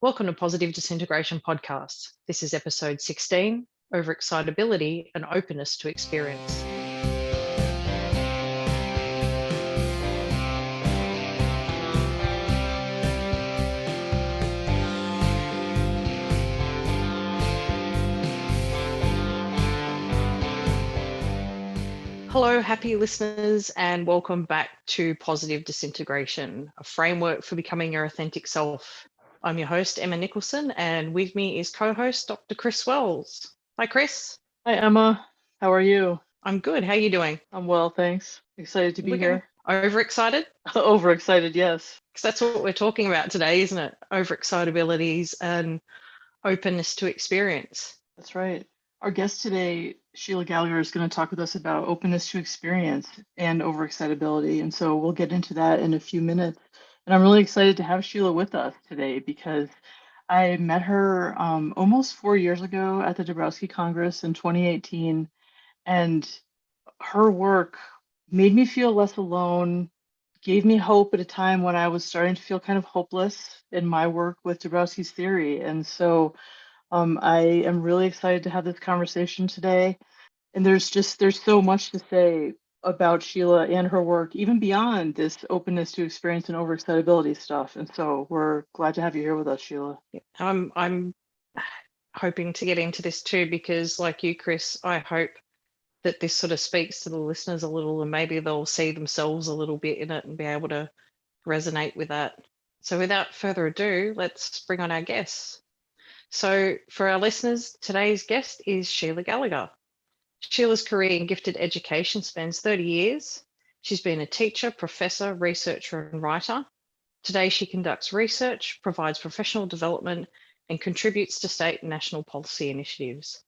Welcome to Positive Disintegration Podcast. This is episode 16, Overexcitability and Openness to Experience. Hello, happy listeners, and welcome back to Positive Disintegration, a framework for becoming your authentic self. I'm your host, Emma Nicholson, and with me is co-host Dr. Chris Wells. Hi, Chris. Hi, Emma. How are you? I'm good. How are you doing? I'm well, thanks. Excited to be here. Overexcited? Overexcited, yes. Because that's what we're talking about today, isn't it? Overexcitabilities and openness to experience. That's right. Our guest today, Shelagh Gallagher, is going to talk with us about openness to experience and overexcitability. And so we'll get into that in a few minutes. And I'm really excited to have Shelagh with us today because I met her almost 4 years ago at the Dabrowski Congress in 2018. And her work made me feel less alone, gave me hope at a time when I was starting to feel kind of hopeless in my work with Dabrowski's theory. And so I am really excited to have this conversation today. And there's so much to say about Shelagh and her work, even beyond this openness to experience and overexcitability stuff. And so we're glad to have you here with us, Shelagh. I'm hoping to get into this too, because like you, Chris, I hope that this sort of speaks to the listeners a little, and maybe they'll see themselves a little bit in it and be able to resonate with that. So without further ado, let's bring on our guests. So for our listeners, today's guest is Shelagh Gallagher. Shelagh's career in gifted education spans 30 years. She's been a teacher, professor, researcher, and writer. Today, she conducts research, provides professional development, and contributes to state and national policy initiatives.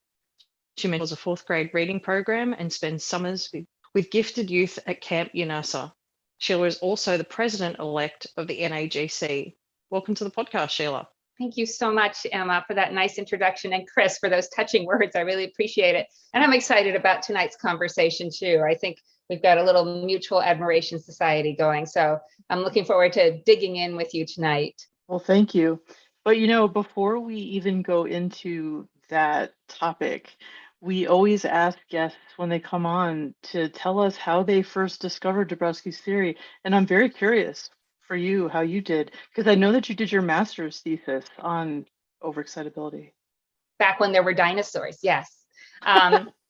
She mentors a fourth grade reading program and spends summers with gifted youth at Camp UNASA. Shelagh is also the president-elect of the NAGC. Welcome to the podcast, Shelagh. Thank you so much, Emma, for that nice introduction, and Chris for those touching words. I really appreciate it. And I'm excited about tonight's conversation too. I think we've got a little mutual admiration society going. So I'm looking forward to digging in with you tonight. Well, thank you. But before we even go into that topic, we always ask guests when they come on to tell us how they first discovered Dabrowski's theory. And I'm very curious for you how you did, because I know that you did your master's thesis on overexcitability. Back when there were dinosaurs, yes.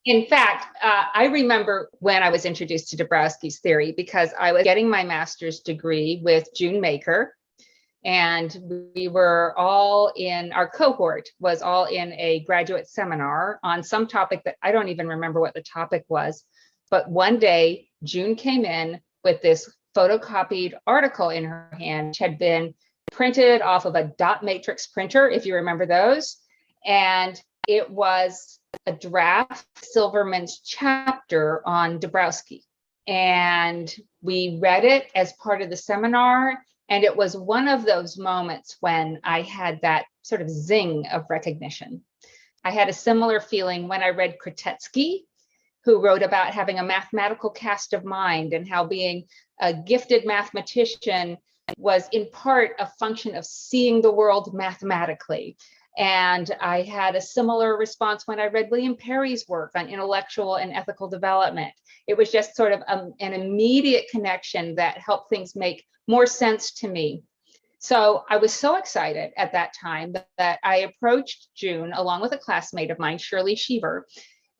In fact, I remember when I was introduced to Dabrowski's theory because I was getting my master's degree with June Maker. And we were all our cohort was all in a graduate seminar on some topic that I don't even remember what the topic was. But one day, June came in with this photocopied article in her hand, which had been printed off of a dot matrix printer, if you remember those. And it was a draft Silverman's chapter on Dabrowski. And we read it as part of the seminar. And it was one of those moments when I had that sort of zing of recognition. I had a similar feeling when I read Kretetsky, who wrote about having a mathematical cast of mind and how being a gifted mathematician was in part a function of seeing the world mathematically. And I had a similar response when I read William Perry's work on intellectual and ethical development. It was just sort of an immediate connection that helped things make more sense to me. So I was so excited at that time that I approached June along with a classmate of mine, Shirley Sheaver,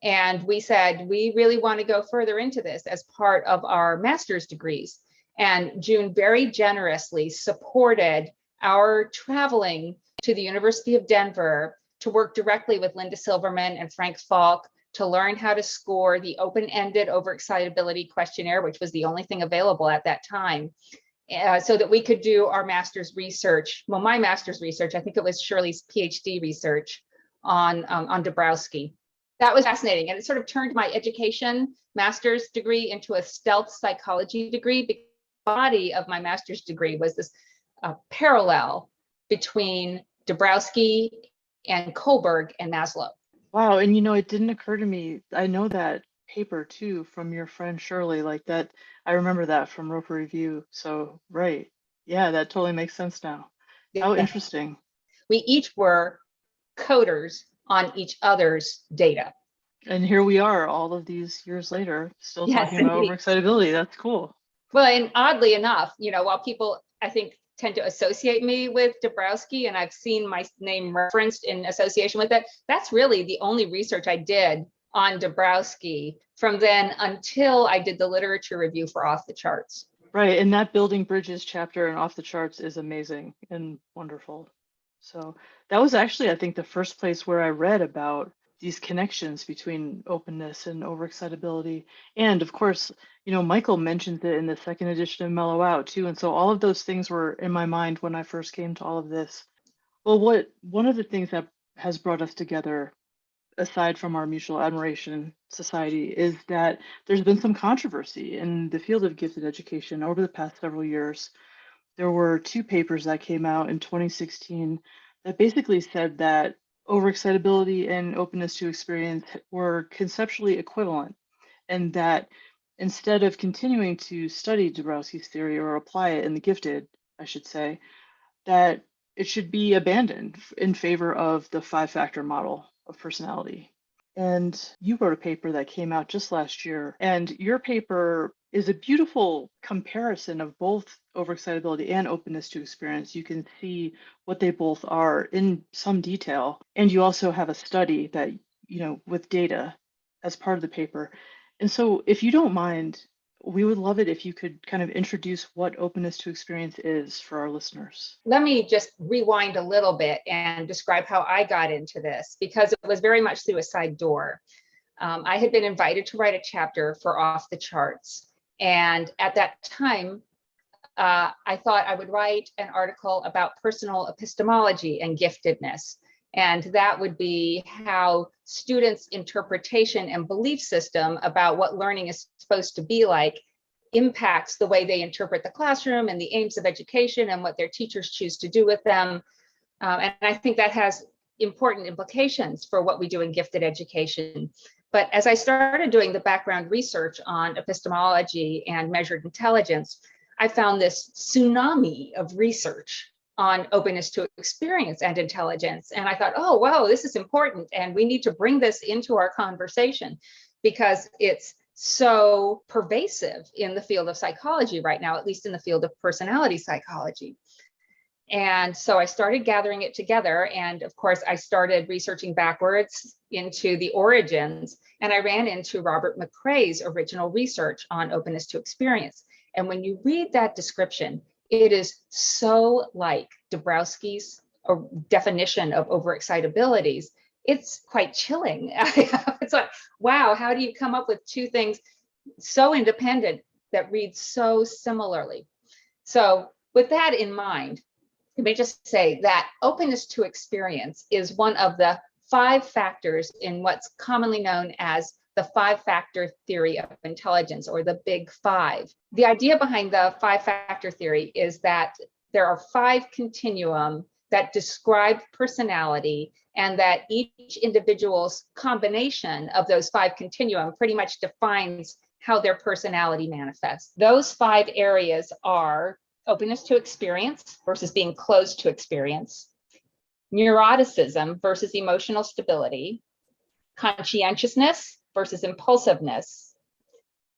and we said, we really want to go further into this as part of our master's degrees. And June very generously supported our traveling to the University of Denver to work directly with Linda Silverman and Frank Falk to learn how to score the open-ended overexcitability questionnaire, which was the only thing available at that time, so that we could do our master's research. Well, my master's research, I think it was Shirley's PhD research on Dabrowski. That was fascinating. And it sort of turned my education master's degree into a stealth psychology degree. The body of my master's degree was this parallel between Dabrowski and Kohlberg and Maslow. Wow. And it didn't occur to me. I know that paper too from your friend Shirley, like that. I remember that from Roper Review. So, right. Yeah, that totally makes sense now. How interesting. We each were coders on each other's data. And here we are all of these years later, still Yes, talking about indeed. overexcitability. That's cool. Well, and oddly enough, while people, I think, tend to associate me with Dabrowski, and I've seen my name referenced in association with it, that's really the only research I did on Dabrowski from then until I did the literature review for Off the Charts. Right, and that Building Bridges chapter in Off the Charts is amazing and wonderful. So that was actually, I think, the first place where I read about these connections between openness and overexcitability. And of course, Michael mentions it in the second edition of Mellow Out too. And so all of those things were in my mind when I first came to all of this. Well, one of the things that has brought us together, aside from our mutual admiration society, is that there's been some controversy in the field of gifted education over the past several years. There were two papers that came out in 2016 that basically said that overexcitability and openness to experience were conceptually equivalent, and that instead of continuing to study Dabrowski's theory or apply it in the gifted, I should say, that it should be abandoned in favor of the 5-factor model of personality. And you wrote a paper that came out just last year, and your paper is a beautiful comparison of both overexcitability and openness to experience. You can see what they both are in some detail. And you also have a study that, with data as part of the paper. And so if you don't mind, we would love it if you could kind of introduce what openness to experience is for our listeners. Let me just rewind a little bit and describe how I got into this, because it was very much through a side door. I had been invited to write a chapter for Off the Charts. And at that time, I thought I would write an article about personal epistemology and giftedness. And that would be how students' interpretation and belief system about what learning is supposed to be like impacts the way they interpret the classroom and the aims of education and what their teachers choose to do with them. And I think that has important implications for what we do in gifted education. But as I started doing the background research on epistemology and measured intelligence, I found this tsunami of research on openness to experience and intelligence. And I thought, oh, wow, this is important. And we need to bring this into our conversation because it's so pervasive in the field of psychology right now, at least in the field of personality psychology. And so I started gathering it together. And of course, I started researching backwards into the origins. And I ran into Robert McCrae's original research on openness to experience. And when you read that description, it is so like Dabrowski's definition of overexcitabilities. It's quite chilling. It's like, wow, how do you come up with two things so independent that read so similarly? So with that in mind, let me just say that openness to experience is one of the 5 factors in what's commonly known as the 5-factor theory of intelligence, or the Big 5. The idea behind the 5-factor theory is that there are 5 continuum that describe personality, and that each individual's combination of those 5 continuum pretty much defines how their personality manifests. Those 5 areas are openness to experience versus being closed to experience, neuroticism versus emotional stability, conscientiousness versus impulsiveness,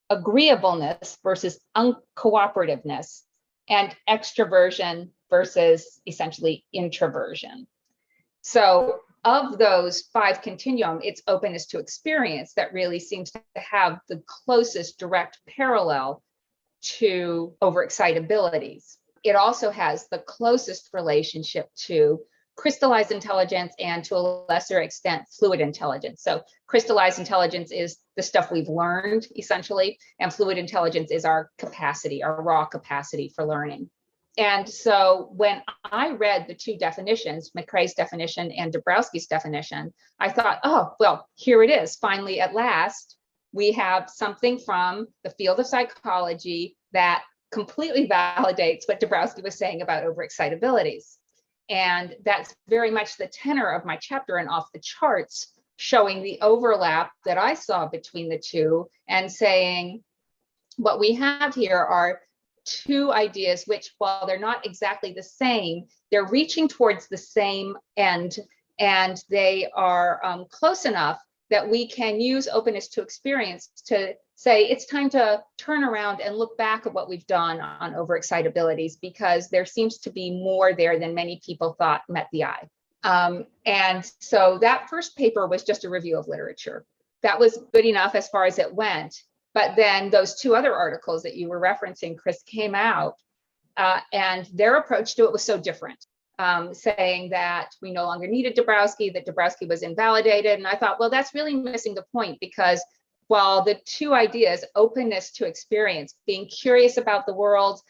agreeableness versus uncooperativeness, and extroversion versus essentially introversion. So of those 5 continuum, it's openness to experience that really seems to have the closest direct parallel to overexcitabilities. It also has the closest relationship to crystallized intelligence and, to a lesser extent, fluid intelligence. So crystallized intelligence is the stuff we've learned, essentially, and fluid intelligence is our capacity, our raw capacity for learning. And so when I read the 2 definitions, McCrae's definition and Dabrowski's definition, I thought, oh, well, here it is. Finally, at last, we have something from the field of psychology that completely validates what Dabrowski was saying about overexcitabilities. And that's very much the tenor of my chapter in Off the Charts, showing the overlap that I saw between the 2 and saying what we have here are two ideas which, while they're not exactly the same, they're reaching towards the same end, and they are close enough that we can use openness to experience to say it's time to turn around and look back at what we've done on overexcitabilities, because there seems to be more there than many people thought met the eye. And so that first paper was just a review of literature. That was good enough as far as it went. But then those two other articles that you were referencing, Chris, came out, and their approach to it was so different, saying that we no longer needed Dabrowski, that Dabrowski was invalidated. And I thought, well, that's really missing the point, because while the two ideas, openness to experience, being curious about the world,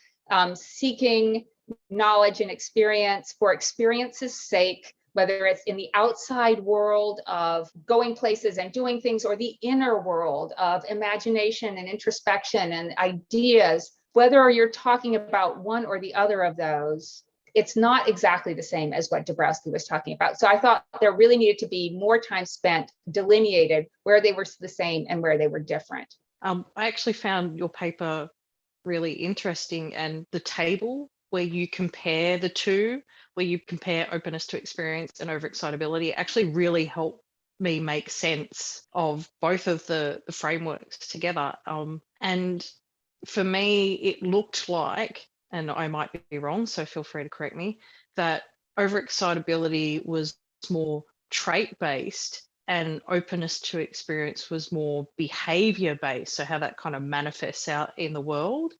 seeking knowledge and experience for experience's sake, whether it's in the outside world of going places and doing things, or the inner world of imagination and introspection and ideas, whether you're talking about one or the other of those, it's not exactly the same as what Dabrowski was talking about. So I thought there really needed to be more time spent delineated where they were the same and where they were different. I actually found your paper really interesting, and the table where you compare the two, where you compare openness to experience and overexcitability, actually really helped me make sense of both of the frameworks together. And for me, it looked like, and I might be wrong, so feel free to correct me, that overexcitability was more trait-based and openness to experience was more behavior-based, so how that kind of manifests out in the world.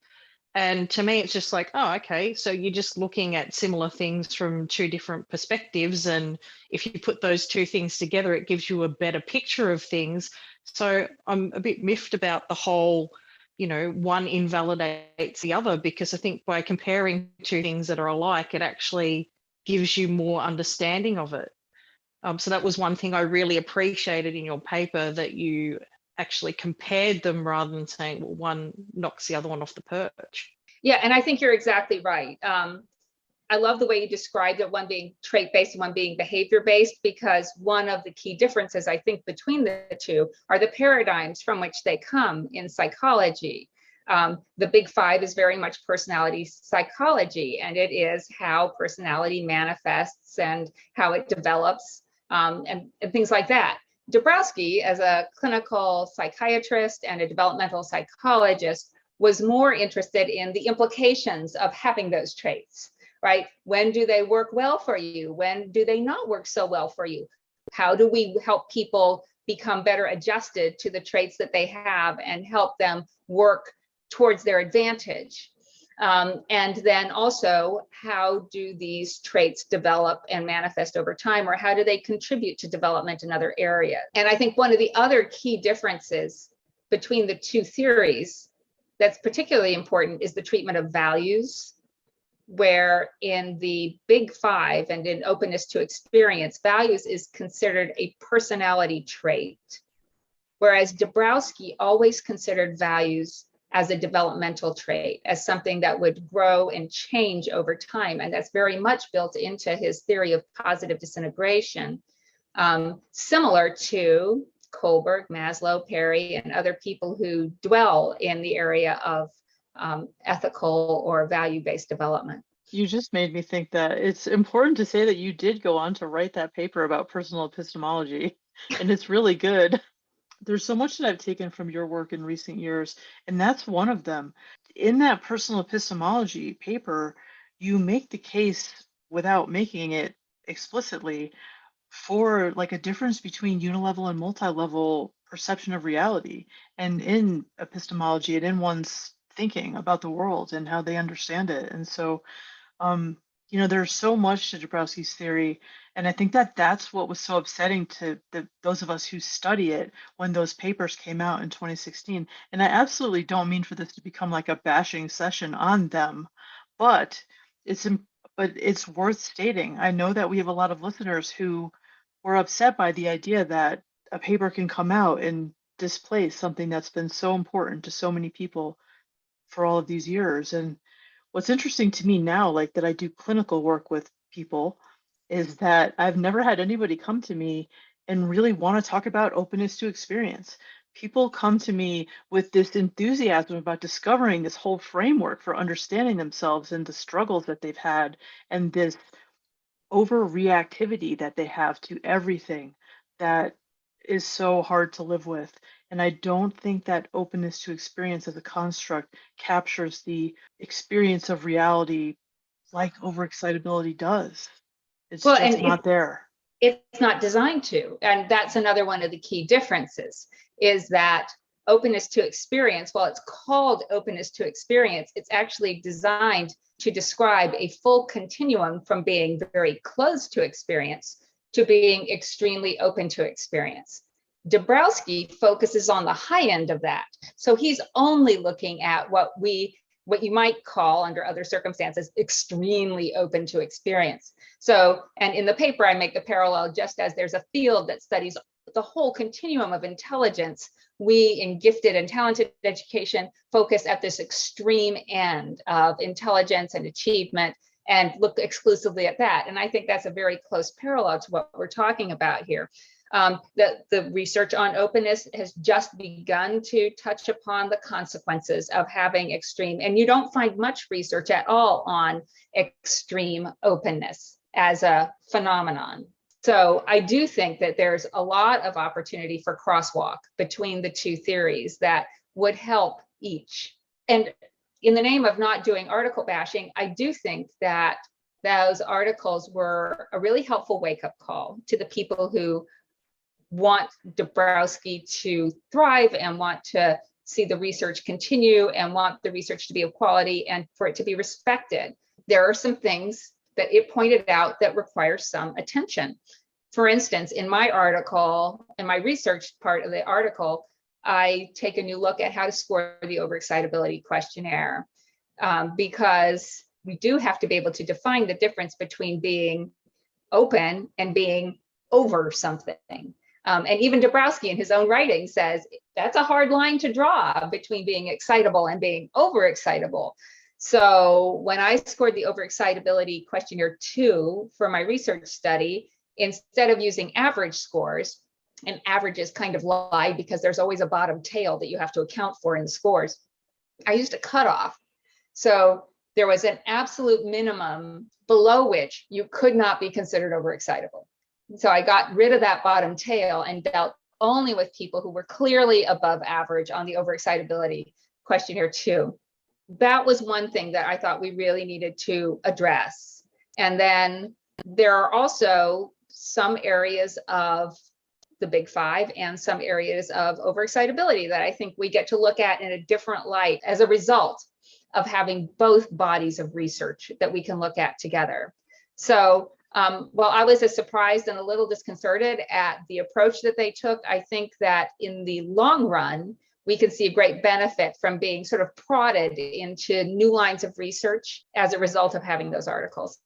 And to me, it's just like, oh, okay, so you're just looking at similar things from two different perspectives. And if you put those two things together, it gives you a better picture of things. So I'm a bit miffed about the whole, one invalidates the other, because I think by comparing two things that are alike, it actually gives you more understanding of it. So that was one thing I really appreciated in your paper, that you actually compared them rather than saying, well, one knocks the other one off the perch. Yeah, and I think you're exactly right. I love the way you described it, one being trait-based and one being behavior-based, because one of the key differences, I think, between the two are the paradigms from which they come in psychology. The big five is very much personality psychology, and it is how personality manifests and how it develops, and things like that. Dabrowski, as a clinical psychiatrist and a developmental psychologist, was more interested in the implications of having those traits, right? When do they work well for you? When do they not work so well for you? How do we help people become better adjusted to the traits that they have and help them work towards their advantage? And then also, how do these traits develop and manifest over time, or how do they contribute to development in other areas? And I think one of the other key differences between the two theories that's particularly important is the treatment of values, where in the big five and in openness to experience, values is considered a personality trait, whereas Dabrowski always considered values as a developmental trait, as something that would grow and change over time. And that's very much built into his theory of positive disintegration, similar to Kohlberg, Maslow, Perry, and other people who dwell in the area of ethical or value-based development. You just made me think that it's important to say that you did go on to write that paper about personal epistemology, and it's really good. There's so much that I've taken from your work in recent years, and that's one of them. In that personal epistemology paper, you make the case, without making it explicitly, for like a difference between unilevel and multi-level perception of reality, and in epistemology and in one's thinking about the world and how they understand it. And so there's so much to Dabrowski's theory, and I think that that's what was so upsetting to those of us who study it when those papers came out in 2016. And I absolutely don't mean for this to become like a bashing session on them, but it's worth stating. I know that we have a lot of listeners who were upset by the idea that a paper can come out and displace something that's been so important to so many people for all of these years. And what's interesting to me now, like that I do clinical work with people, is that I've never had anybody come to me and really want to talk about openness to experience. people come to me with this enthusiasm about discovering this whole framework for understanding themselves and the struggles that they've had, and this overreactivity that they have to everything that is so hard to live with. And I don't think that openness to experience as a construct captures the experience of reality like overexcitability does. It's Well, just and not there. it's not designed to. And that's another one of the key differences, is that openness to experience, while it's called openness to experience, it's actually designed to describe a full continuum from being very closed to experience to being extremely open to experience. Dabrowski focuses on the high end of that. So he's only looking at what you might call, under other circumstances, extremely open to experience. So, and in the paper, I make the parallel, just as there's a field that studies the whole continuum of intelligence, we in gifted and talented education focus at this extreme end of intelligence and achievement and look exclusively at that. And I think that's a very close parallel to what we're talking about here. The research on openness has just begun to touch upon the consequences of having extreme, and you don't find much research at all on extreme openness as a phenomenon. So I do think that there's a lot of opportunity for crosswalk between the two theories that would help each. And in the name of not doing article bashing, I do think that those articles were a really helpful wake-up call to the people who want Dabrowski to thrive and want to see the research continue and want the research to be of quality and for it to be respected. There are some things that it pointed out that require some attention. For instance, in my article, in my research part of the article, I take a new look at how to score the overexcitability questionnaire, because we do have to be able to define the difference between being open and being over something. And even Dabrowski in his own writing says that's a hard line to draw between being excitable and being overexcitable. So when I scored the overexcitability questionnaire 2 for my research study, instead of using average scores, and averages kind of lie because there's always a bottom tail that you have to account for in the scores, I used a cutoff. So there was an absolute minimum below which you could not be considered overexcitable. So I got rid of that bottom tail and dealt only with people who were clearly above average on the overexcitability questionnaire 2. That was one thing that I thought we really needed to address. And then there are also some areas of the big five and some areas of overexcitability that I think we get to look at in a different light as a result of having both bodies of research that we can look at together. So while I was as surprised and a little disconcerted at the approach that they took, I think that in the long run, we can see a great benefit from being sort of prodded into new lines of research as a result of having those articles.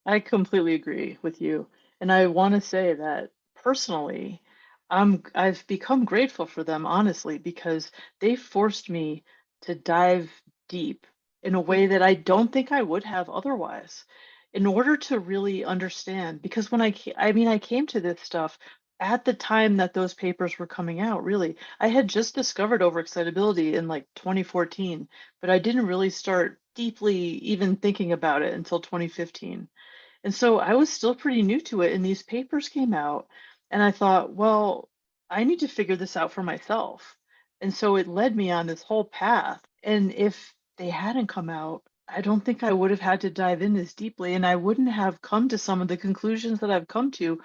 I completely agree with you. And I want to say that personally, I've become grateful for them, honestly, because they forced me to dive deep in a way that I don't think I would have otherwise, in order to really understand. Because when I came to this stuff at the time that those papers were coming out, really. I had just discovered overexcitability in like 2014, but I didn't really start deeply even thinking about it until 2015. And so I was still pretty new to it, and these papers came out, and I thought, well, I need to figure this out for myself. And so it led me on this whole path. And if they hadn't come out, I don't think I would have had to dive in as deeply, and I wouldn't have come to some of the conclusions that I've come to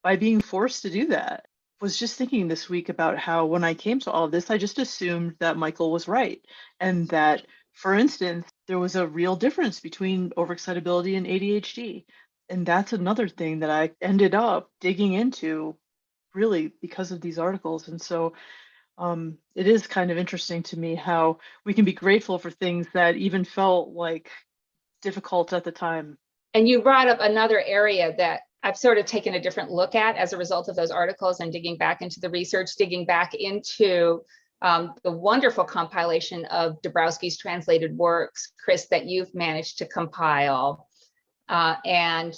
by being forced to do that. Was just thinking this week about how when I came to all of this, I just assumed that Michael was right, and that, for instance, there was a real difference between overexcitability and ADHD. And that's another thing that I ended up digging into really because of these articles. And so it is kind of interesting to me how we can be grateful for things that even felt like difficult at the time. And you brought up another area that I've sort of taken a different look at as a result of those articles and digging back into the research, digging back into the wonderful compilation of Dabrowski's translated works, Chris, that you've managed to compile. And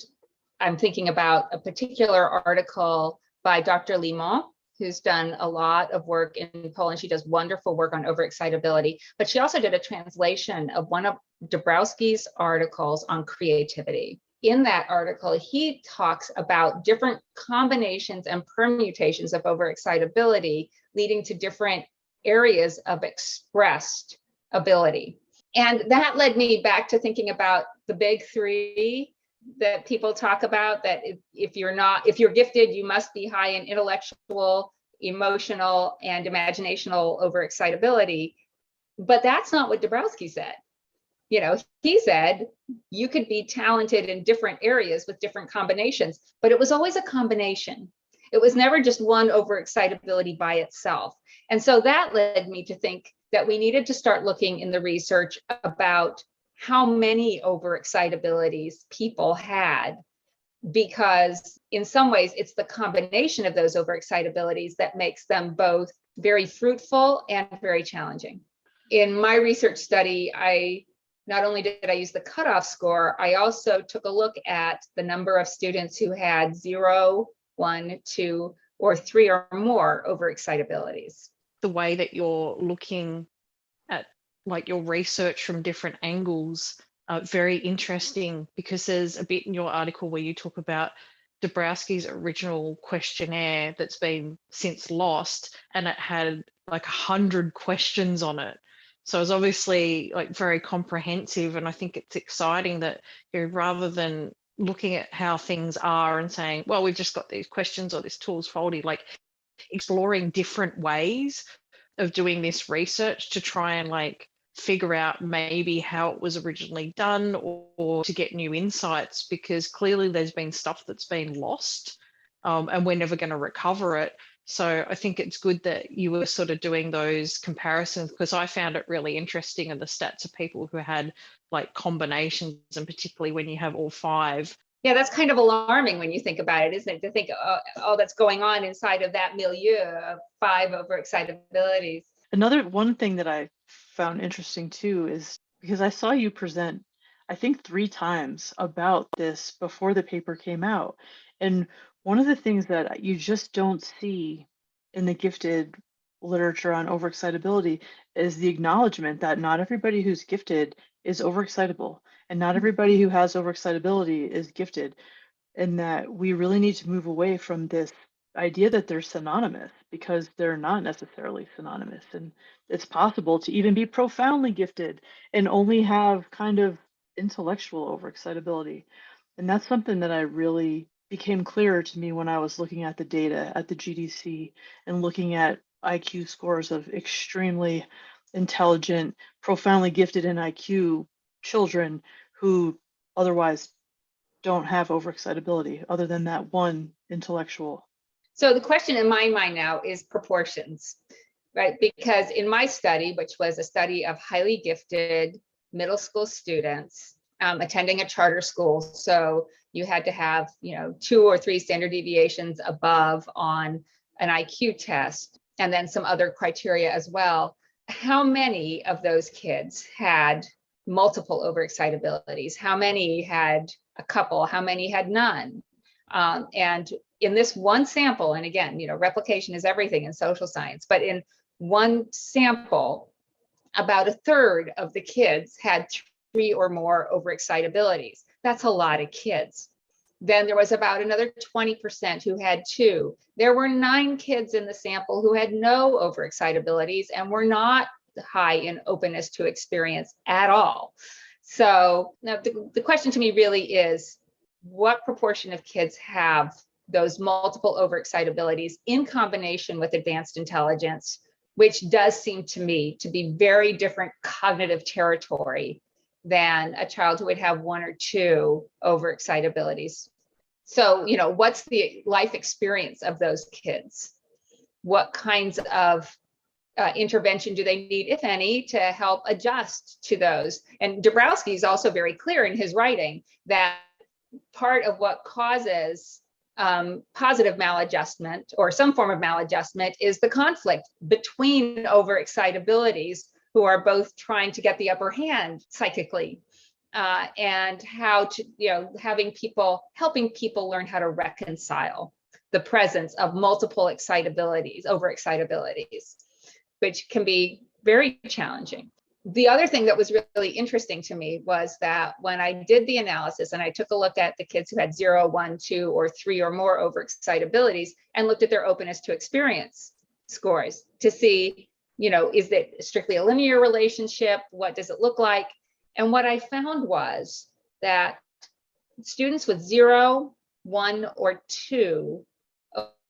I'm thinking about a particular article by Dr. Limon, who's done a lot of work in Poland. She does wonderful work on overexcitability, but she also did a translation of one of Dabrowski's articles on creativity. In that article, he talks about different combinations and permutations of overexcitability leading to different areas of expressed ability. And that led me back to thinking about the big three that people talk about, that if you're gifted, you must be high in intellectual, emotional, and imaginational overexcitability. But that's not what Dabrowski said. He said you could be talented in different areas with different combinations, but it was always a combination. It was never just one overexcitability by itself. And so that led me to think that we needed to start looking in the research about how many overexcitabilities people had, because in some ways it's the combination of those overexcitabilities that makes them both very fruitful and very challenging. In my research study, not only did I use the cutoff score, I also took a look at the number of students who had 0, 1, 2, or 3 or more overexcitabilities. The way that you're looking at like your research from different angles, very interesting, because there's a bit in your article where you talk about Dabrowski's original questionnaire that's been since lost, and it had like 100 questions on it. So it's obviously like very comprehensive, and I think it's exciting that rather than looking at how things are and saying, well, we've just got these questions or this tool's faulty, like exploring different ways of doing this research to try and like figure out maybe how it was originally done, or to get new insights, because clearly there's been stuff that's been lost, and we're never going to recover it. So I think it's good that you were sort of doing those comparisons, because I found it really interesting, and the stats of people who had like combinations, and particularly when you have all 5. Yeah, that's kind of alarming when you think about it, isn't it? To think all that's going on inside of that milieu of 5 overexcitabilities. One thing that I found interesting too is because I saw you present, I think 3 times about this before the paper came out. And one of the things that you just don't see in the gifted literature on overexcitability is the acknowledgement that not everybody who's gifted is overexcitable, and not everybody who has overexcitability is gifted, and that we really need to move away from this idea that they're synonymous, because they're not necessarily synonymous. And it's possible to even be profoundly gifted and only have kind of intellectual overexcitability. And that's something that I really became clearer to me when I was looking at the data at the GDC and looking at IQ scores of extremely intelligent, profoundly gifted in IQ children who otherwise don't have overexcitability, other than that one intellectual. So the question in my mind now is proportions, right? Because in my study, which was a study of highly gifted middle school students attending a charter school, so you had to have 2 or 3 standard deviations above on an IQ test, and then some other criteria as well. How many of those kids had multiple overexcitabilities? How many had a couple? How many had none? And in this one sample, and again, replication is everything in social science, but in one sample, about 1/3 of the kids had 3 or more overexcitabilities. That's a lot of kids. Then there was about another 20% who had 2. There were 9 kids in the sample who had no overexcitabilities and were not high in openness to experience at all. So now the question to me really is, what proportion of kids have those multiple overexcitabilities in combination with advanced intelligence, which does seem to me to be very different cognitive territory than a child who would have 1 or 2 overexcitabilities. So, what's the life experience of those kids? What kinds of intervention do they need, if any, to help adjust to those? And Dabrowski is also very clear in his writing that part of what causes positive maladjustment or some form of maladjustment is the conflict between overexcitabilities who are both trying to get the upper hand psychically, and how to, helping people learn how to reconcile the presence of multiple excitabilities, overexcitabilities, which can be very challenging. The other thing that was really interesting to me was that when I did the analysis and I took a look at the kids who had 0, 1, 2, or 3 or more overexcitabilities and looked at their openness to experience scores to see, is it strictly a linear relationship? What does it look like? And what I found was that students with 0, 1, or 2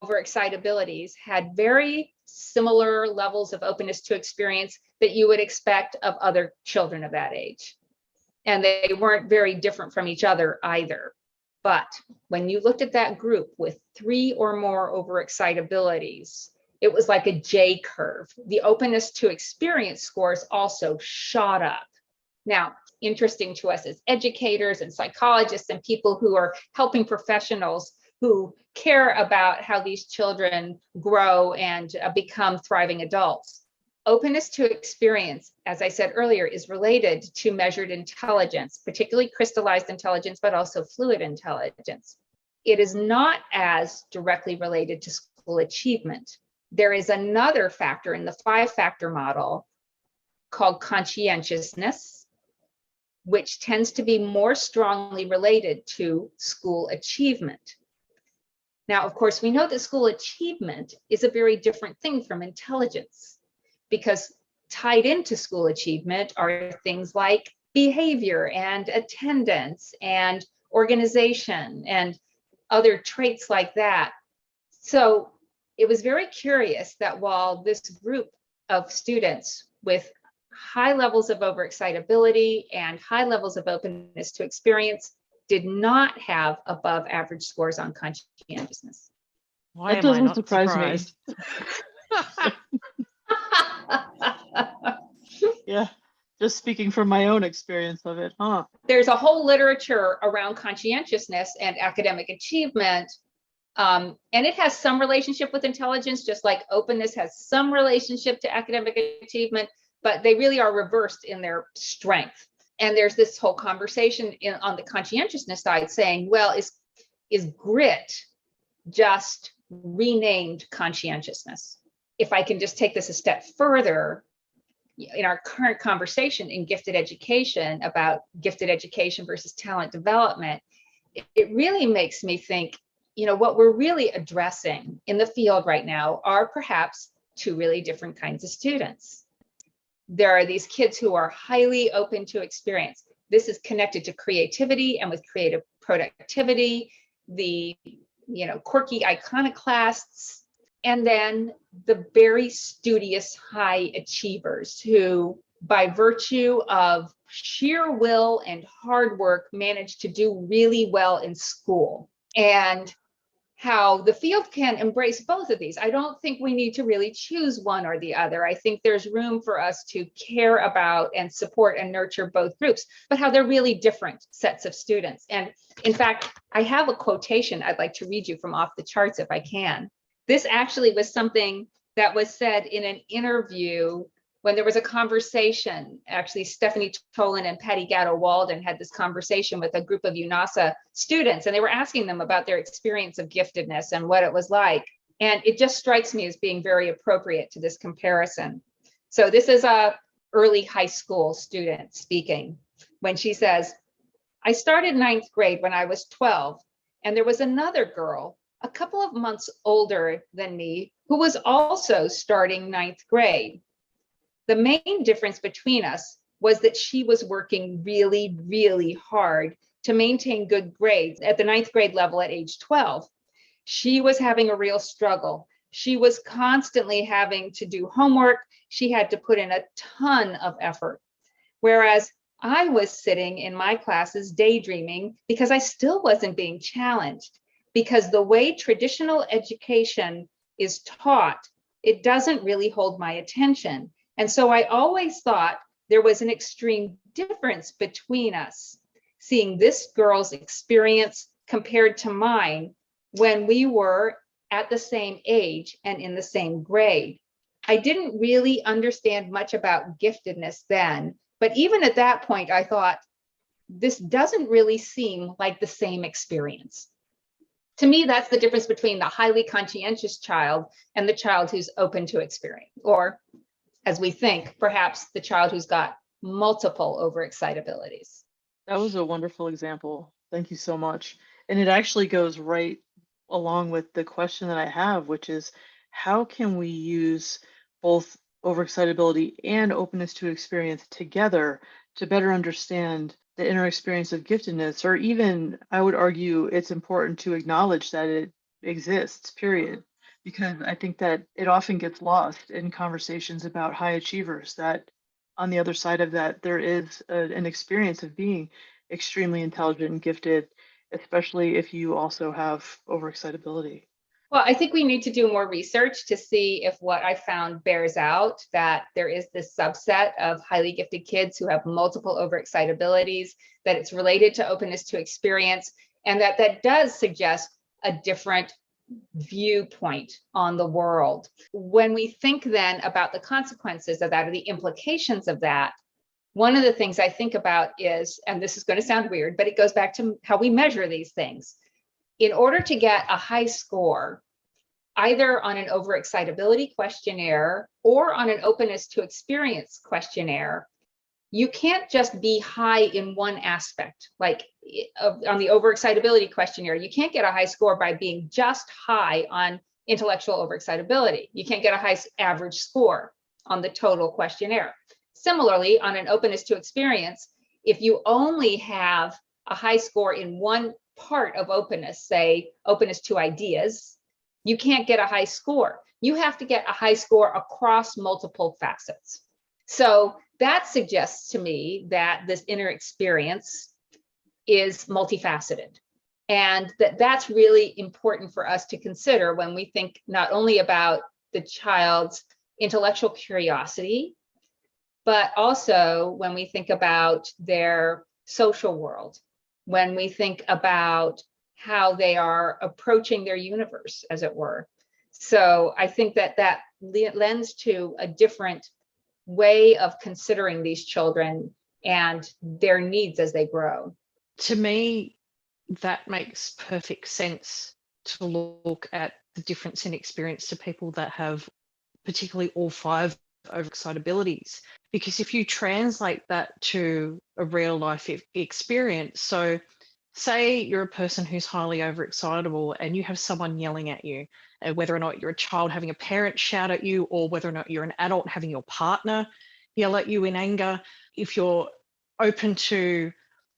overexcitabilities had very similar levels of openness to experience that you would expect of other children of that age. And they weren't very different from each other either. But when you looked at that group with 3 or more overexcitabilities, it was like a J curve. The openness to experience scores also shot up. Now, interesting to us as educators and psychologists and people who are helping professionals who care about how these children grow and become thriving adults. Openness to experience, as I said earlier, is related to measured intelligence, particularly crystallized intelligence, but also fluid intelligence. It is not as directly related to school achievement. There is another factor in the 5-factor model called conscientiousness, which tends to be more strongly related to school achievement. Now, of course, we know that school achievement is a very different thing from intelligence, because tied into school achievement are things like behavior and attendance and organization and other traits like that. So it was very curious that while this group of students with high levels of overexcitability and high levels of openness to experience did not have above average scores on conscientiousness. Why That am I doesn't not surprise me. surprised? Yeah, just speaking from my own experience of it, huh? There's a whole literature around conscientiousness and academic achievement. And it has some relationship with intelligence, just like openness has some relationship to academic achievement, but they really are reversed in their strength. And there's this whole conversation on the conscientiousness side saying, well, is grit just renamed conscientiousness? If I can just take this a step further, in our current conversation in gifted education about gifted education versus talent development, it really makes me think, what we're really addressing in the field right now are perhaps 2 really different kinds of students. There are these kids who are highly open to experience. This is connected to creativity and with creative productivity, the quirky iconoclasts, and then the very studious high achievers who, by virtue of sheer will and hard work, manage to do really well in school. And how the field can embrace both of these. I don't think we need to really choose one or the other. I think there's room for us to care about and support and nurture both groups, but how they're really different sets of students. And in fact, I have a quotation I'd like to read you from Off the Charts if I can. This actually was something that was said in an interview when there was a conversation. Actually, Stephanie Tolan and Patty Gatto-Walden had this conversation with a group of UNASA students, and they were asking them about their experience of giftedness and what it was like. And it just strikes me as being very appropriate to this comparison. So this is a early high school student speaking when she says, I started 9th grade when I was 12, and there was another girl a couple of months older than me who was also starting 9th grade. The main difference between us was that she was working really, really hard to maintain good grades at the 9th grade level at age 12. She was having a real struggle. She was constantly having to do homework. She had to put in a ton of effort. Whereas I was sitting in my classes daydreaming because I still wasn't being challenged. Because the way traditional education is taught, it doesn't really hold my attention. And so I always thought there was an extreme difference between us, seeing this girl's experience compared to mine when we were at the same age and in the same grade. I didn't really understand much about giftedness then, but even at that point, I thought, this doesn't really seem like the same experience To me, that's the difference between the highly conscientious child and the child who's open to experience, or as we think, perhaps the child who's got multiple overexcitabilities. That was a wonderful example. Thank you so much. And it actually goes right along with the question that I have, which is how can we use both overexcitability and openness to experience together to better understand the inner experience of giftedness, or even, I would argue, it's important to acknowledge that it exists, period. Because I think that it often gets lost in conversations about high achievers, that on the other side of that, there is an experience of being extremely intelligent and gifted, especially if you also have overexcitability. Well, I think we need to do more research to see if what I found bears out, that there is this subset of highly gifted kids who have multiple overexcitabilities, that it's related to openness to experience, and that does suggest a different viewpoint on the world. When we think then about the consequences of that, or the implications of that, one of the things I think about is, and this is going to sound weird, but it goes back to how we measure these things. In order to get a high score, either on an overexcitability questionnaire or on an openness to experience questionnaire, you can't just be high in one aspect. Like on the overexcitability questionnaire, you can't get a high score by being just high on intellectual overexcitability. You can't get a high average score on the total questionnaire. Similarly, on an openness to experience, if you only have a high score in one part of openness, say openness to ideas, you can't get a high score. You have to get a high score across multiple facets. So that suggests to me that this inner experience is multifaceted, and that's really important for us to consider when we think not only about the child's intellectual curiosity, but also when we think about their social world, when we think about how they are approaching their universe, as it were. So I think that lends to a different way of considering these children and their needs as they grow. To me, that makes perfect sense, to look at the difference in experience to people that have particularly all 5 overexcitabilities. Because if you translate that to a real life experience, so say you're a person who's highly overexcitable and you have someone yelling at you, whether or not you're a child having a parent shout at you, or whether or not you're an adult having your partner yell at you in anger. If you're open to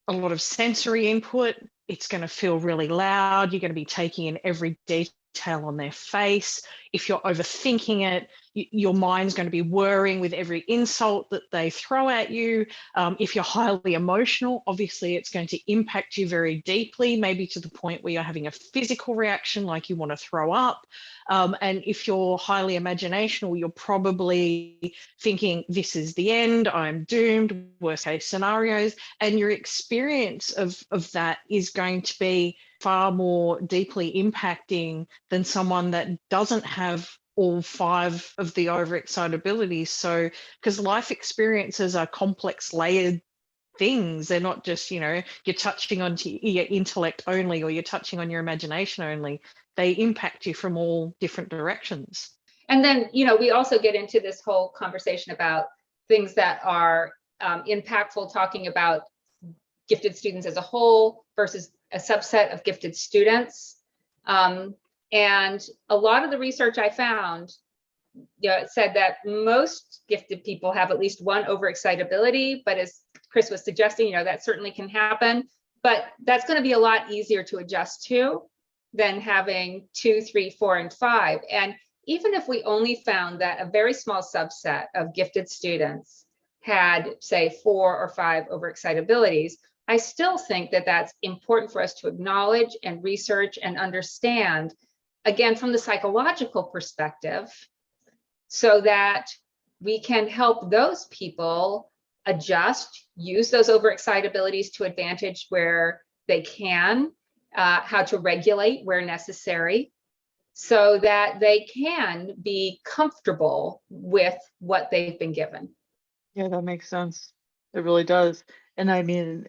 a lot of sensory input, it's going to feel really loud. You're going to be taking in every detail on their face. If you're overthinking it, your mind's going to be whirring with every insult that they throw at you. If you're highly emotional, obviously it's going to impact you very deeply, maybe to the point where you're having a physical reaction like you want to throw up. And if you're highly imaginational, you're probably thinking, this is the end, I'm doomed, worst case scenarios. And your experience of that is going to be far more deeply impacting than someone that doesn't have all 5 of the overexcitabilities. So, because life experiences are complex, layered things. They're not just, you're touching on your intellect only, or you're touching on your imagination only. They impact you from all different directions. And then, we also get into this whole conversation about things that are impactful, talking about gifted students as a whole versus a subset of gifted students. And a lot of the research I found, it said that most gifted people have at least one overexcitability, but as Chris was suggesting, that certainly can happen, but that's going to be a lot easier to adjust to than having 2, 3, 4, and 5. And even if we only found that a very small subset of gifted students had, say, 4 or 5 overexcitabilities, I still think that that's important for us to acknowledge and research and understand, again, from the psychological perspective, so that we can help those people adjust, use those overexcitabilities to advantage where they can, how to regulate where necessary, so that they can be comfortable with what they've been given. Yeah, that makes sense. It really does. And I mean,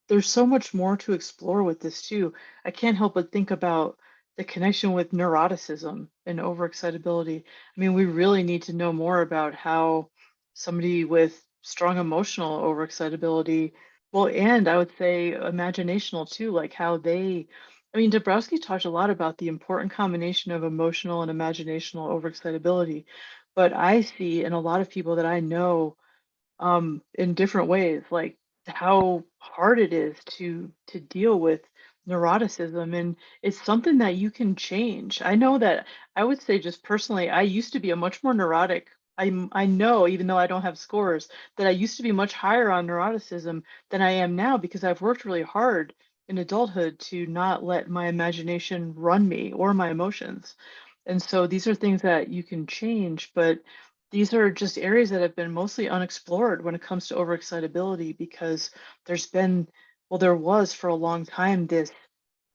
there's so much more to explore with this too. I can't help but think about the connection with neuroticism and overexcitability. I mean, we really need to know more about how somebody with strong emotional overexcitability, well, and I would say imaginational too, like how they, I mean, Dabrowski talked a lot about the important combination of emotional and imaginational overexcitability, but I see in a lot of people that I know in different ways, like how hard it is to deal with neuroticism, and it's something that you can change. I know that I would say just personally, I used to be a much more neurotic. I know, even though I don't have scores, that I used to be much higher on neuroticism than I am now because I've worked really hard in adulthood to not let my imagination run me or my emotions. And so these are things that you can change, but these are just areas that have been mostly unexplored when it comes to overexcitability because there's been, well, there was for a long time this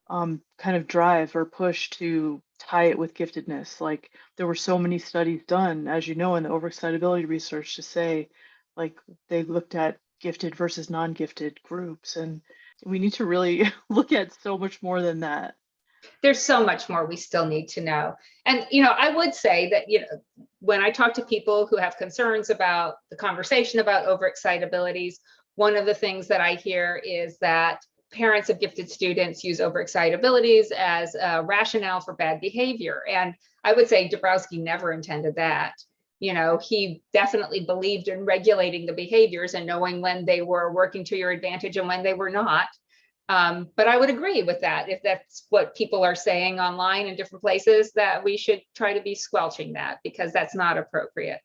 kind of drive or push to tie it with giftedness. Like there were so many studies done, as you know, in the overexcitability research to say, like they looked at gifted versus non-gifted groups, and we need to really look at so much more than that. There's so much more we still need to know. And, I would say that, when I talk to people who have concerns about the conversation about overexcitabilities, one of the things that I hear is that parents of gifted students use overexcitabilities as a rationale for bad behavior. And I would say Dabrowski never intended that. He definitely believed in regulating the behaviors and knowing when they were working to your advantage and when they were not. But I would agree with that. If that's what people are saying online in different places, that we should try to be squelching that because that's not appropriate.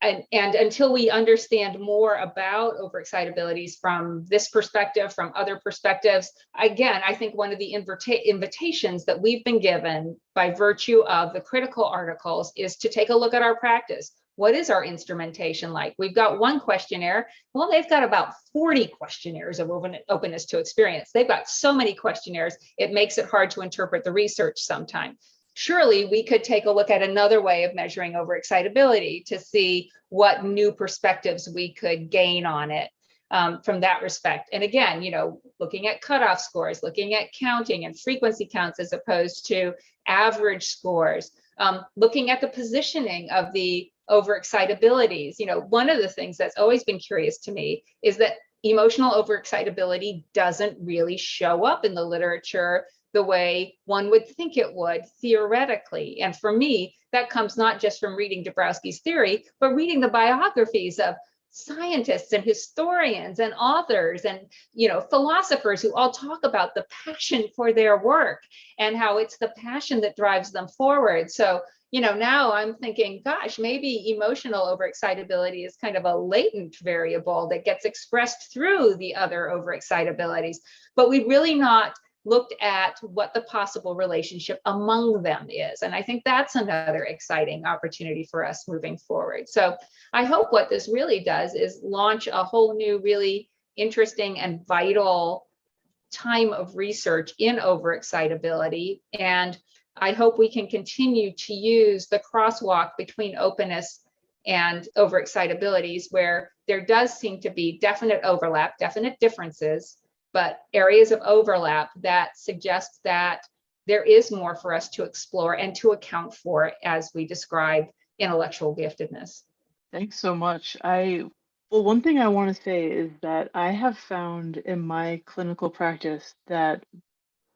And until we understand more about overexcitabilities from this perspective, from other perspectives, again, I think one of the invitations that we've been given by virtue of the critical articles is to take a look at our practice. What is our instrumentation like? We've got one questionnaire. Well, they've got about 40 questionnaires of openness to experience. They've got so many questionnaires, it makes it hard to interpret the research sometimes. Surely we could take a look at another way of measuring overexcitability to see what new perspectives we could gain on it from that respect. And again, looking at cutoff scores, looking at counting and frequency counts as opposed to average scores, looking at the positioning of the overexcitabilities. One of the things that's always been curious to me is that emotional overexcitability doesn't really show up in the literature the way one would think it would theoretically. And for me, that comes not just from reading Dabrowski's theory, but reading the biographies of scientists and historians and authors and philosophers who all talk about the passion for their work and how it's the passion that drives them forward. So now I'm thinking, gosh, maybe emotional overexcitability is kind of a latent variable that gets expressed through the other overexcitabilities, but we really not looked at what the possible relationship among them is. And I think that's another exciting opportunity for us moving forward. So I hope what this really does is launch a whole new, really interesting and vital time of research in overexcitability. And I hope we can continue to use the crosswalk between openness and overexcitabilities, where there does seem to be definite overlap, definite differences, but areas of overlap that suggest that there is more for us to explore and to account for as we describe intellectual giftedness. Thanks so much. Well, one thing I want to say is that I have found in my clinical practice that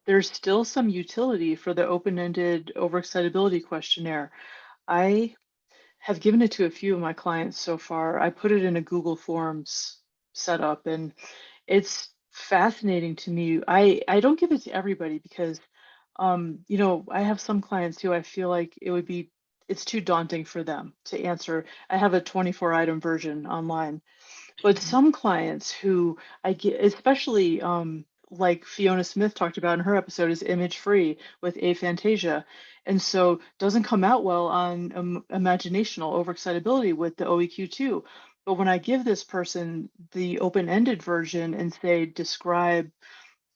there's still some utility for the open-ended overexcitability questionnaire. I have given it to a few of my clients so far. I put it in a Google Forms setup, and it's fascinating to me. I don't give it to everybody because, I have some clients who I feel like it's too daunting for them to answer. I have a 24-item version online, but some clients who I get, especially like Fiona Smith talked about in her episode, is image free with aphantasia, and so doesn't come out well on imaginational overexcitability with the OEQ2. But when I give this person the open-ended version and say, describe,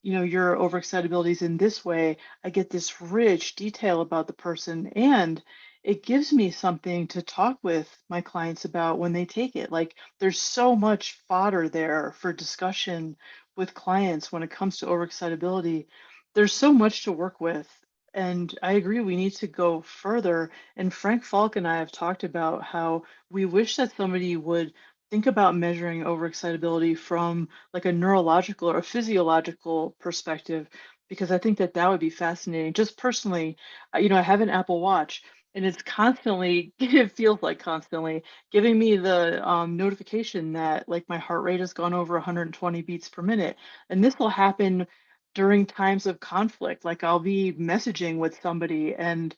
your overexcitabilities in this way, I get this rich detail about the person, and it gives me something to talk with my clients about when they take it. Like there's so much fodder there for discussion with clients when it comes to overexcitability. There's so much to work with. And I agree, we need to go further. And Frank Falk and I have talked about how we wish that somebody would think about measuring overexcitability from like a neurological or a physiological perspective, because I think that that would be fascinating. Just personally, I have an Apple Watch, and it's constantly, it feels like constantly giving me the notification that like my heart rate has gone over 120 beats per minute. And this will happen during times of conflict. Like I'll be messaging with somebody and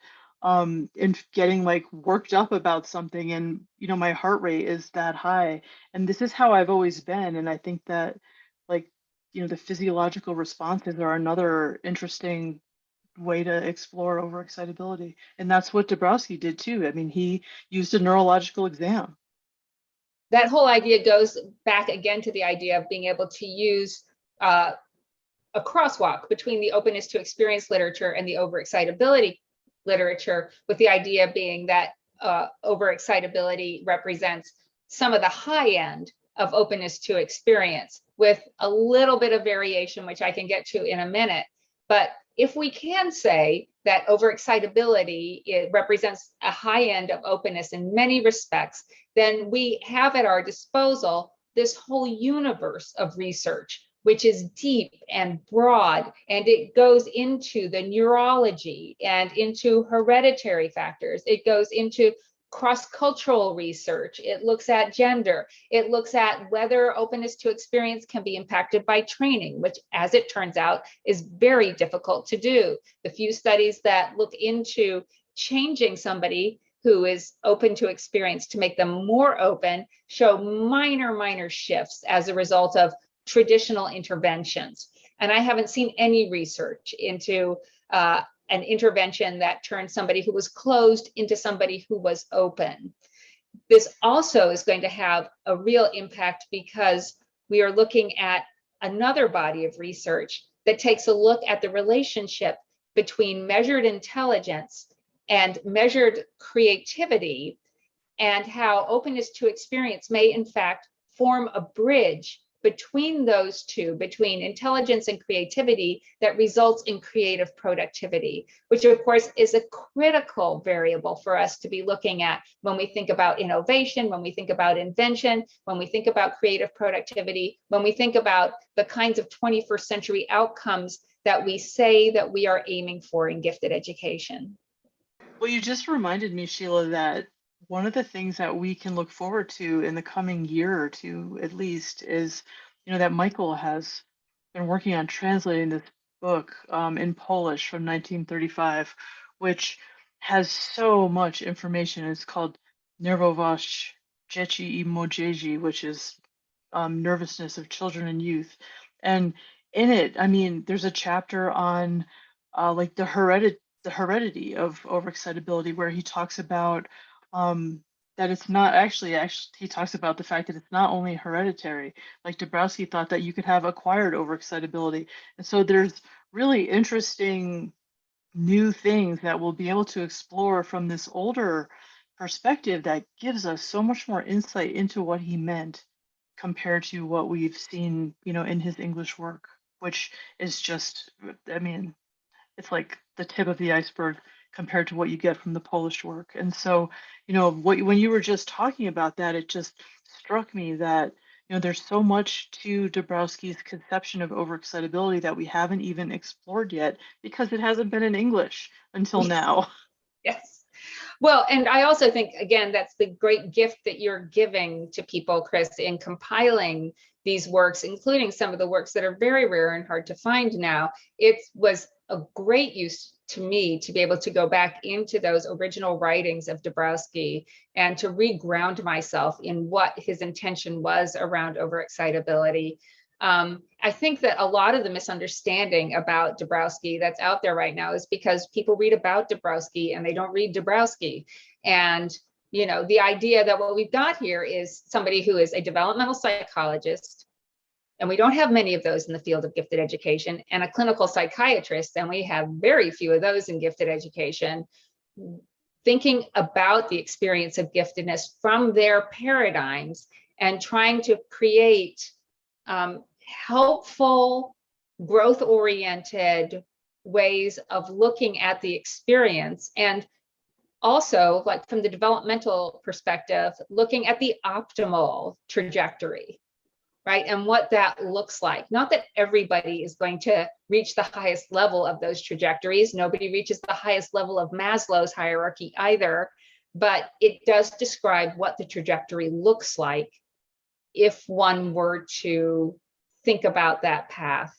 getting like worked up about something, and my heart rate is that high. And this is how I've always been. And I think that like the physiological responses are another interesting way to explore overexcitability. And that's what Dabrowski did too. I mean, he used a neurological exam. That whole idea goes back again to the idea of being able to use a crosswalk between the openness to experience literature and the overexcitability literature, with the idea being that overexcitability represents some of the high end of openness to experience, with a little bit of variation, which I can get to in a minute. But if we can say that overexcitability, it represents a high end of openness in many respects, then we have at our disposal this whole universe of research, which is deep and broad, and it goes into the neurology and into hereditary factors. It goes into cross-cultural research. It looks at gender. It looks at whether openness to experience can be impacted by training, which, as it turns out, is very difficult to do. The few studies that look into changing somebody who is open to experience to make them more open show minor shifts as a result of traditional interventions. And I haven't seen any research into an intervention that turned somebody who was closed into somebody who was open. This also is going to have a real impact because we are looking at another body of research that takes a look at the relationship between measured intelligence and measured creativity, and how openness to experience may in fact form a bridge between those two, between intelligence and creativity, that results in creative productivity, which of course is a critical variable for us to be looking at when we think about innovation, when we think about invention, when we think about creative productivity, when we think about the kinds of 21st century outcomes that we say that we are aiming for in gifted education. Well, you just reminded me, Sheila, that one of the things that we can look forward to in the coming year or two, at least, is, that Michael has been working on translating this book in Polish from 1935, which has so much information. It's called Nerwowość Dzieci i Młodzieży, which is nervousness of children and youth. And in it, I mean, there's a chapter on like the heredity of overexcitability, where he talks about that it's not actually he talks about the fact that it's not only hereditary. Like Dabrowski thought that you could have acquired overexcitability. And so there's really interesting new things that we'll be able to explore from this older perspective that gives us so much more insight into what he meant compared to what we've seen, in his English work, which is just, I mean, it's like the tip of the iceberg compared to what you get from the Polish work. And so, when you were just talking about that, it just struck me that, there's so much to Dabrowski's conception of overexcitability that we haven't even explored yet because it hasn't been in English until now. Yes. Well, and I also think, again, that's the great gift that you're giving to people, Chris, in compiling these works, including some of the works that are very rare and hard to find now. It was a great use to me to be able to go back into those original writings of Dabrowski and to reground myself in what his intention was around overexcitability. I think that a lot of the misunderstanding about Dabrowski that's out there right now is because people read about Dabrowski and they don't read Dabrowski. And, the idea that what we've got here is somebody who is a developmental psychologist, and we don't have many of those in the field of gifted education, and a clinical psychiatrist, and we have very few of those in gifted education, thinking about the experience of giftedness from their paradigms and trying to create helpful, growth-oriented ways of looking at the experience. And also, like from the developmental perspective, looking at the optimal trajectory, right? And what that looks like. Not that everybody is going to reach the highest level of those trajectories. Nobody reaches the highest level of Maslow's hierarchy either, but it does describe what the trajectory looks like if one were to think about that path.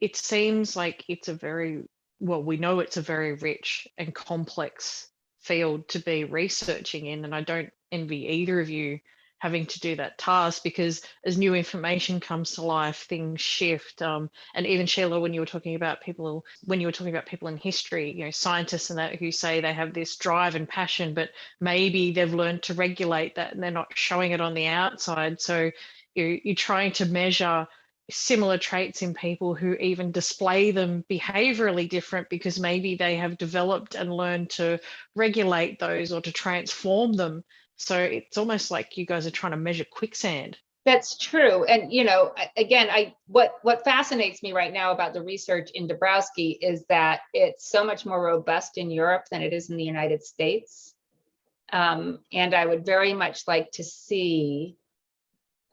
It seems like it's we know it's a very rich and complex field to be researching in, and I don't envy either of you having to do that task, because as new information comes to life, things shift. And even Shelagh, when you were talking about people in history, scientists and that, who say they have this drive and passion, but maybe they've learned to regulate that and they're not showing it on the outside. So you're trying to measure similar traits in people who even display them behaviorally different, because maybe they have developed and learned to regulate those or to transform them. So it's almost like you guys are trying to measure quicksand. That's true. And, again, what fascinates me right now about the research in Dabrowski is that it's so much more robust in Europe than it is in the United States. And I would very much like to see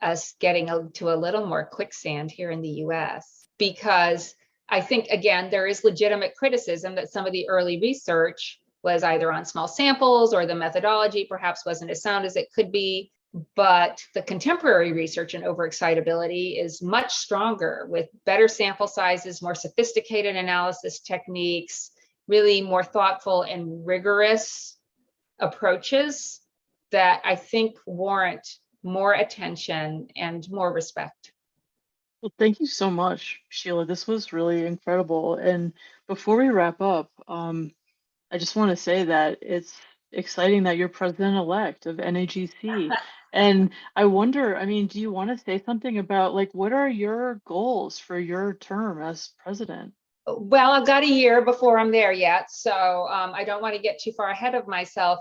us getting to a little more quicksand here in the US, because I think, again, there is legitimate criticism that some of the early research was either on small samples or the methodology perhaps wasn't as sound as it could be. But the contemporary research in overexcitability is much stronger, with better sample sizes, more sophisticated analysis techniques, really more thoughtful and rigorous approaches that I think warrant more attention and more respect. Well, thank you so much, Shelagh. This was really incredible. And before we wrap up, I just want to say that it's exciting that you're president-elect of NAGC. And I wonder, do you want to say something about, what are your goals for your term as president? Well, I've got a year before I'm there yet, so I don't want to get too far ahead of myself.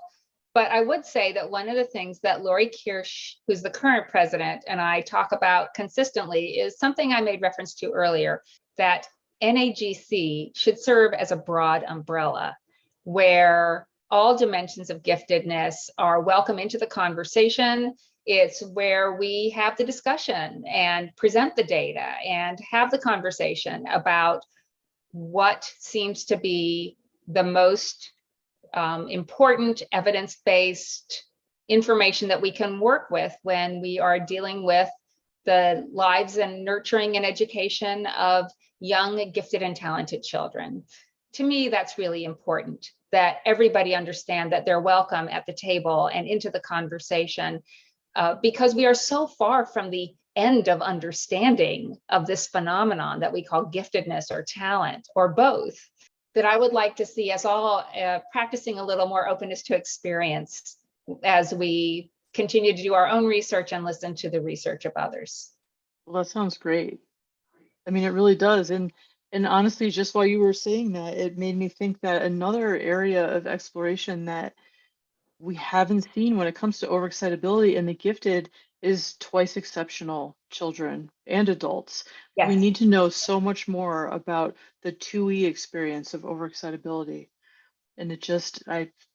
But I would say that one of the things that Lori Kirsch, who's the current president, and I talk about consistently is something I made reference to earlier, that NAGC should serve as a broad umbrella where all dimensions of giftedness are welcome into the conversation. It's where we have the discussion and present the data and have the conversation about what seems to be the most important evidence-based information that we can work with when we are dealing with the lives and nurturing and education of young, gifted, and talented children. To me, that's really important, that everybody understand that they're welcome at the table and into the conversation, because we are so far from the end of understanding of this phenomenon that we call giftedness or talent, or both, that I would like to see us all practicing a little more openness to experience as we continue to do our own research and listen to the research of others. Well, that sounds great. It really does. And honestly, just while you were saying that, it made me think that another area of exploration that we haven't seen when it comes to overexcitability and the gifted is twice exceptional children and adults. Yes. We need to know so much more about the 2E experience of overexcitability. And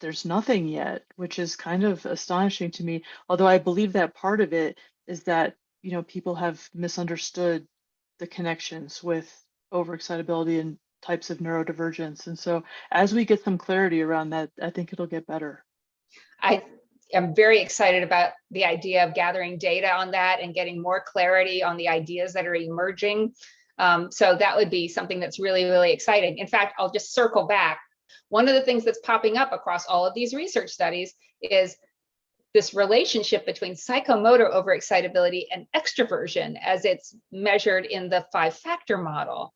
there's nothing yet, which is kind of astonishing to me. Although I believe that part of it is that, people have misunderstood the connections with overexcitability and types of neurodivergence. And so as we get some clarity around that, I think it'll get better. I am very excited about the idea of gathering data on that and getting more clarity on the ideas that are emerging. So that would be something that's really, really exciting. In fact, I'll just circle back. One of the things that's popping up across all of these research studies is this relationship between psychomotor overexcitability and extroversion as it's measured in the 5-factor model.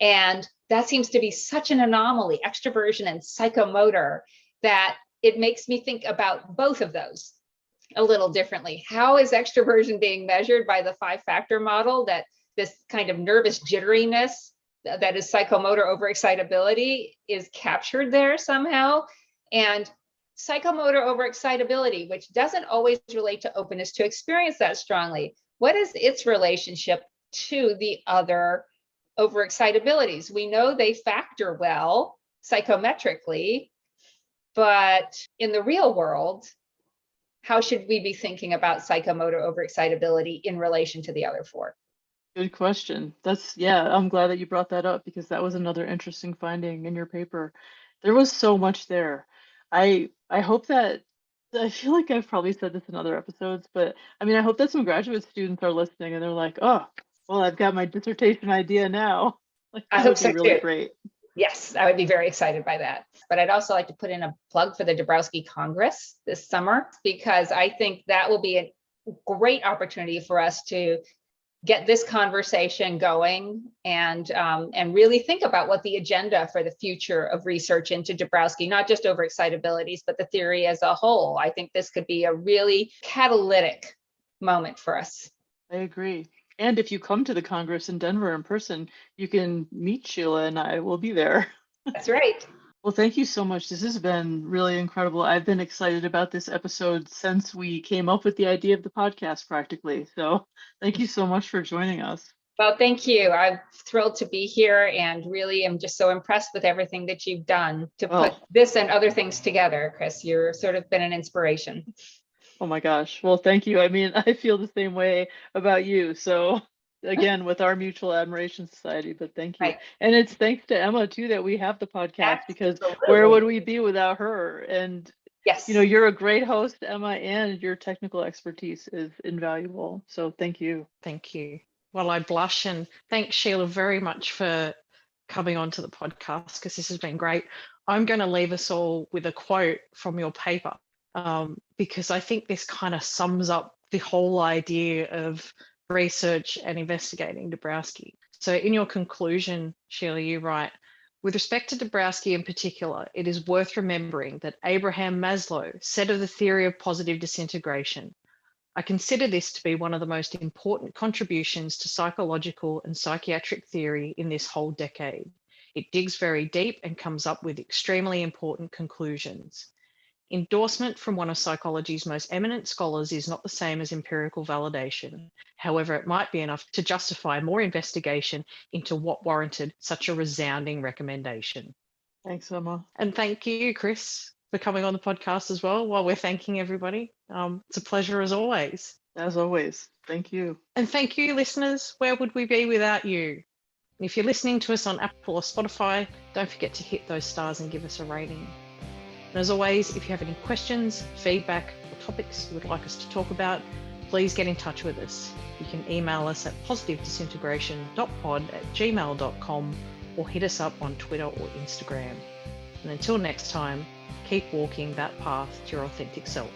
And that seems to be such an anomaly, extroversion and psychomotor, that it makes me think about both of those a little differently. How is extroversion being measured by the 5-factor model, that this kind of nervous jitteriness that is psychomotor overexcitability is captured there somehow? And psychomotor overexcitability, which doesn't always relate to openness to experience that strongly. What is its relationship to the other overexcitabilities? We know they factor well psychometrically, but in the real world, how should we be thinking about psychomotor overexcitability in relation to the other four? Good question. I'm glad that you brought that up because that was another interesting finding in your paper. There was so much there. I hope that, I feel like I've probably said this in other episodes, but I mean, I hope that some graduate students are listening and they're like, oh, well, I've got my dissertation idea now. Like, I that hope would be so really too. great. Yes, I would be very excited by that. But I'd also like to put in a plug for the Dabrowski Congress this summer, because I think that will be a great opportunity for us to get this conversation going and really think about what the agenda for the future of research into Dabrowski, not just overexcitabilities, but the theory as a whole. I think this could be a really catalytic moment for us. I agree. And if you come to the Congress in Denver in person, you can meet Shelagh and I will be there. That's right. Well, thank you so much. This has been really incredible. I've been excited about this episode since we came up with the idea of the podcast practically. So thank you so much for joining us. Well, thank you. I'm thrilled to be here and really am just so impressed with everything that you've done to put this and other things together, Chris. You're sort of been an inspiration. Oh my gosh. Well, thank you. I mean, I feel the same way about you. So again, with our Mutual Admiration Society, but thank you. Right. And it's thanks to Emma too that we have the podcast, because Absolutely. where would we be without her? And yes, you know, you're a great host, Emma, and your technical expertise is invaluable. So thank you. Thank you. Well, I blush, and thanks, Shelagh, very much for coming onto the podcast, because this has been great. I'm going to leave us all with a quote from your paper, because I think this kind of sums up the whole idea of research and investigating Dabrowski. So in your conclusion, Shelagh, you write, with respect to Dabrowski in particular, it is worth remembering that Abraham Maslow said of the theory of positive disintegration, I consider this to be one of the most important contributions to psychological and psychiatric theory in this whole decade. It digs very deep and comes up with extremely important conclusions. Endorsement from one of psychology's most eminent scholars is not the same as empirical validation. However, it might be enough to justify more investigation into what warranted such a resounding recommendation. Thanks, Emma. And thank you, Chris, for coming on the podcast as well, while we're thanking everybody. It's a pleasure as always. As always, thank you. And thank you, listeners. Where would we be without you? If you're listening to us on Apple or Spotify, don't forget to hit those stars and give us a rating. And as always, if you have any questions, feedback, or topics you would like us to talk about, please get in touch with us. You can email us at positivedisintegration.pod@gmail.com or hit us up on Twitter or Instagram. And until next time, keep walking that path to your authentic self.